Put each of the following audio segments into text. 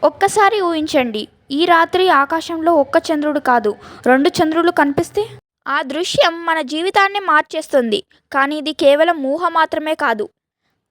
ఒక్కసారి ఊహించండి, ఈ రాత్రి ఆకాశంలో ఒక్క చంద్రుడు కాదు, 2 చంద్రులు కనిపిస్తే? ఆ దృశ్యం మన జీవితాన్నే మార్చేస్తుంది. కానీ ఇది కేవలం ఊహ మాత్రమే కాదు.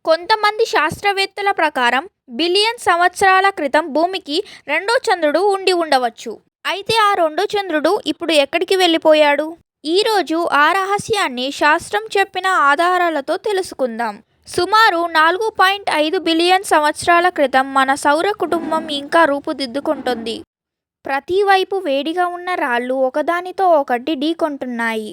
కొంతమంది శాస్త్రవేత్తల ప్రకారం బిలియన్ సంవత్సరాల క్రితం భూమికి రెండో చంద్రుడు ఉండి ఉండవచ్చు. అయితే ఆ రెండో చంద్రుడు ఇప్పుడు ఎక్కడికి వెళ్ళిపోయాడు? ఈరోజు ఆ రహస్యాన్ని శాస్త్రం చెప్పిన ఆధారాలతో తెలుసుకుందాం. సుమారు 4.5 బిలియన్ సంవత్సరాల క్రితం మన సౌర కుటుంబం ఇంకా రూపుదిద్దుకుంటుంది. ప్రతి వైపు వేడిగా ఉన్న రాళ్ళు ఒకదానితో ఒకటి ఢీకొంటున్నాయి.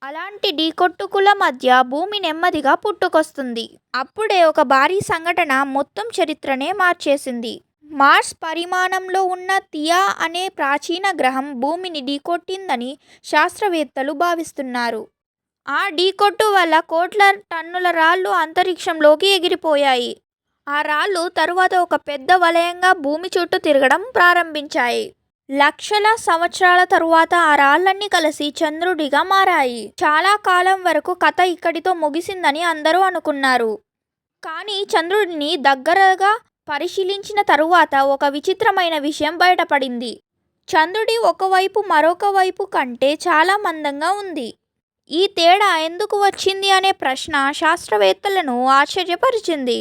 అలాంటి ఢీకొట్టుకుల మధ్య భూమి నెమ్మదిగా పుట్టుకొస్తుంది. అప్పుడే ఒక భారీ సంఘటన మొత్తం చరిత్రనే మార్చేసింది. మార్స్ పరిమాణంలో ఉన్న థియా అనే ప్రాచీన గ్రహం భూమిని ఢీకొట్టిందని శాస్త్రవేత్తలు భావిస్తున్నారు. ఆ ఢీకొట్టు వల్ల కోట్ల టన్నుల రాళ్ళు అంతరిక్షంలోకి ఎగిరిపోయాయి. ఆ రాళ్ళు తరువాత ఒక పెద్ద వలయంగా భూమి చుట్టూ తిరగడం ప్రారంభించాయి. లక్షల సంవత్సరాల తరువాత ఆ రాళ్ళన్నీ కలిసి చంద్రుడిగా మారాయి. చాలా కాలం వరకు కథ ఇక్కడితో ముగిసిందని అందరూ అనుకున్నారు. కానీ చంద్రుడిని దగ్గరగా పరిశీలించిన తరువాత ఒక విచిత్రమైన విషయం బయటపడింది. చంద్రుడి ఒకవైపు మరొక వైపు కంటే చాలా మందంగా ఉంది. ఈ తేడా ఎందుకు వచ్చింది అనే ప్రశ్న శాస్త్రవేత్తలను ఆశ్చర్యపరిచింది.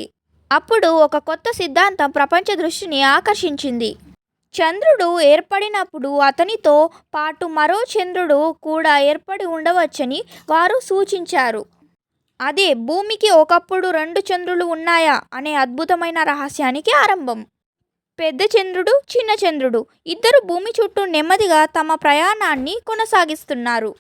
అప్పుడు ఒక కొత్త సిద్ధాంతం ప్రపంచ దృష్టిని ఆకర్షించింది. చంద్రుడు ఏర్పడినప్పుడు అతనితో పాటు మరో చంద్రుడు కూడా ఏర్పడి ఉండవచ్చని వారు సూచించారు. అదే భూమికి ఒకప్పుడు 2 చంద్రులు ఉన్నాయా అనే అద్భుతమైన రహస్యానికి ఆరంభం. పెద్ద చంద్రుడు, చిన్న చంద్రుడు ఇద్దరు భూమి చుట్టూ నెమ్మదిగా తమ ప్రయాణాన్ని కొనసాగిస్తున్నారు.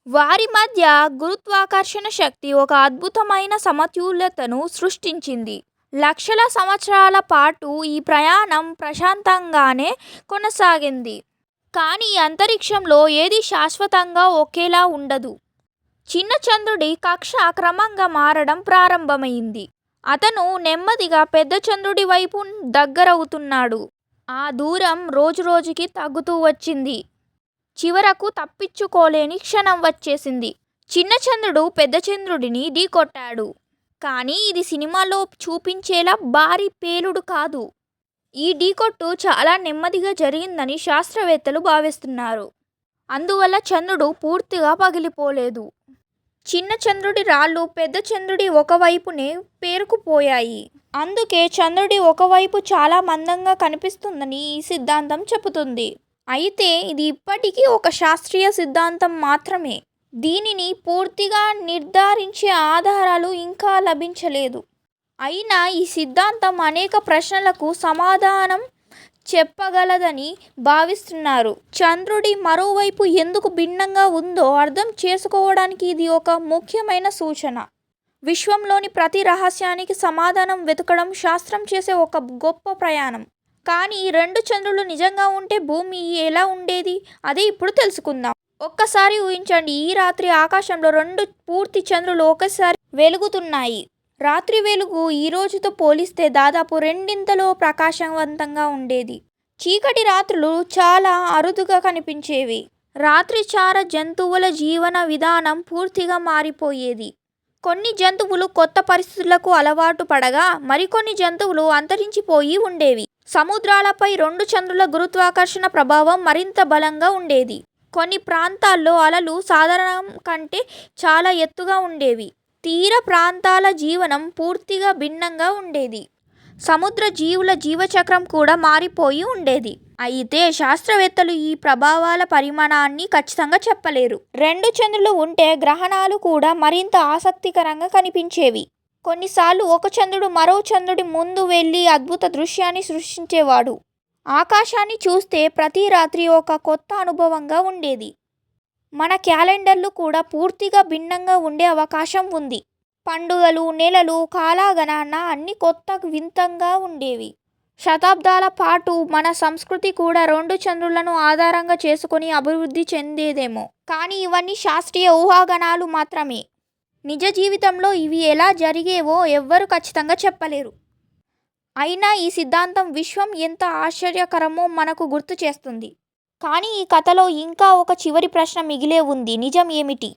వారి మధ్య గురుత్వాకర్షణ శక్తి ఒక అద్భుతమైన సమతుల్యతను సృష్టించింది. లక్షల సంవత్సరాల పాటు ఈ ప్రయాణం ప్రశాంతంగానే కొనసాగింది. కానీ అంతరిక్షంలో ఏది శాశ్వతంగా ఒకేలా ఉండదు. చిన్న చంద్రుడి కక్ష క్రమంగా మారడం ప్రారంభమైంది. అతను నెమ్మదిగా పెద్ద చంద్రుడి వైపు దగ్గరవుతున్నాడు. ఆ దూరం రోజురోజుకి తగ్గుతూ వచ్చింది. చివరకు తప్పించుకోలేని క్షణం వచ్చేసింది. చిన్న చంద్రుడు పెద్ద చంద్రుడిని ఢీకొట్టాడు. కానీ ఇది సినిమాలో చూపించేలా భారీ పేలుడు కాదు. ఈ ఢీకొట్టు చాలా నెమ్మదిగా జరిగిందని శాస్త్రవేత్తలు భావిస్తున్నారు. అందువల్ల చంద్రుడు పూర్తిగా పగిలిపోలేదు. చిన్న చంద్రుడి రాళ్ళు పెద్ద చంద్రుడి ఒకవైపునే పేరుకుపోయాయి. అందుకే చంద్రుడి ఒకవైపు చాలా మందంగా కనిపిస్తుందని ఈ సిద్ధాంతం చెబుతుంది. అయితే ఇది ఇప్పటికీ ఒక శాస్త్రీయ సిద్ధాంతం మాత్రమే. దీనిని పూర్తిగా నిర్ధారించే ఆధారాలు ఇంకా లభించలేదు. అయినా ఈ సిద్ధాంతం అనేక ప్రశ్నలకు సమాధానం చెప్పగలదని భావిస్తున్నారు. చంద్రుడి మరోవైపు ఎందుకు భిన్నంగా ఉందో అర్థం చేసుకోవడానికి ఇది ఒక ముఖ్యమైన సూచన. విశ్వంలోని ప్రతి రహస్యానికి సమాధానం వెతకడం శాస్త్రం చేసే ఒక గొప్ప ప్రయాణం. కానీ 2 చంద్రులు నిజంగా ఉంటే భూమి ఎలా ఉండేది? అదే ఇప్పుడు తెలుసుకుందాం. ఒక్కసారి ఊహించండి, ఈ రాత్రి ఆకాశంలో 2 పూర్తి చంద్రులు ఒకేసారి వెలుగుతున్నాయి. రాత్రి వెలుగు ఈ రోజుతో పోలిస్తే దాదాపు రెండింతలో ప్రకాశవంతంగా ఉండేది. చీకటి రాత్రులు చాలా అరుదుగా కనిపించేవి. రాత్రిచార జంతువుల జీవన విధానం పూర్తిగా మారిపోయేది. కొన్ని జంతువులు కొత్త పరిస్థితులకు అలవాటు పడగా మరికొన్ని జంతువులు అంతరించిపోయి ఉండేవి. సముద్రాలపై 2 చంద్రుల గురుత్వాకర్షణ ప్రభావం మరింత బలంగా ఉండేది. కొన్ని ప్రాంతాల్లో అలలు సాధారణం కంటే చాలా ఎత్తుగా ఉండేవి. తీర ప్రాంతాల జీవనం పూర్తిగా భిన్నంగా ఉండేది. సముద్ర జీవుల జీవచక్రం కూడా మారిపోయి ఉండేది. అయితే శాస్త్రవేత్తలు ఈ ప్రభావాల పరిమాణాన్ని ఖచ్చితంగా చెప్పలేరు. 2 చంద్రులు ఉంటే గ్రహణాలు కూడా మరింత ఆసక్తికరంగా కనిపించేవి. కొన్నిసార్లు ఒక చంద్రుడు మరో చంద్రుడి ముందు వెళ్ళి అద్భుత దృశ్యాన్ని సృష్టించేవాడు. ఆకాశాన్ని చూస్తే ప్రతి రాత్రి ఒక కొత్త అనుభవంగా ఉండేది. మన క్యాలెండర్లు కూడా పూర్తిగా భిన్నంగా ఉండే అవకాశం ఉంది. పండుగలు, నెలలు, కాలగణన అన్నీ కొత్త వింతగా ఉండేవి. శతాబ్దాల పాటు మన సంస్కృతి కూడా 2 చంద్రులను ఆధారంగా చేసుకొని అభివృద్ధి చెందేదేమో. కానీ ఇవన్నీ శాస్త్రీయ ఊహాగానాలు మాత్రమే. నిజ జీవితంలో ఇవి ఎలా జరిగేవో ఎవ్వరూ ఖచ్చితంగా చెప్పలేరు. అయినా ఈ సిద్ధాంతం విశ్వం ఎంత ఆశ్చర్యకరమో మనకు గుర్తు చేస్తుంది. కానీ ఈ కథలో ఇంకా ఒక చివరి ప్రశ్న మిగిలే ఉంది. నిజం ఏమిటి?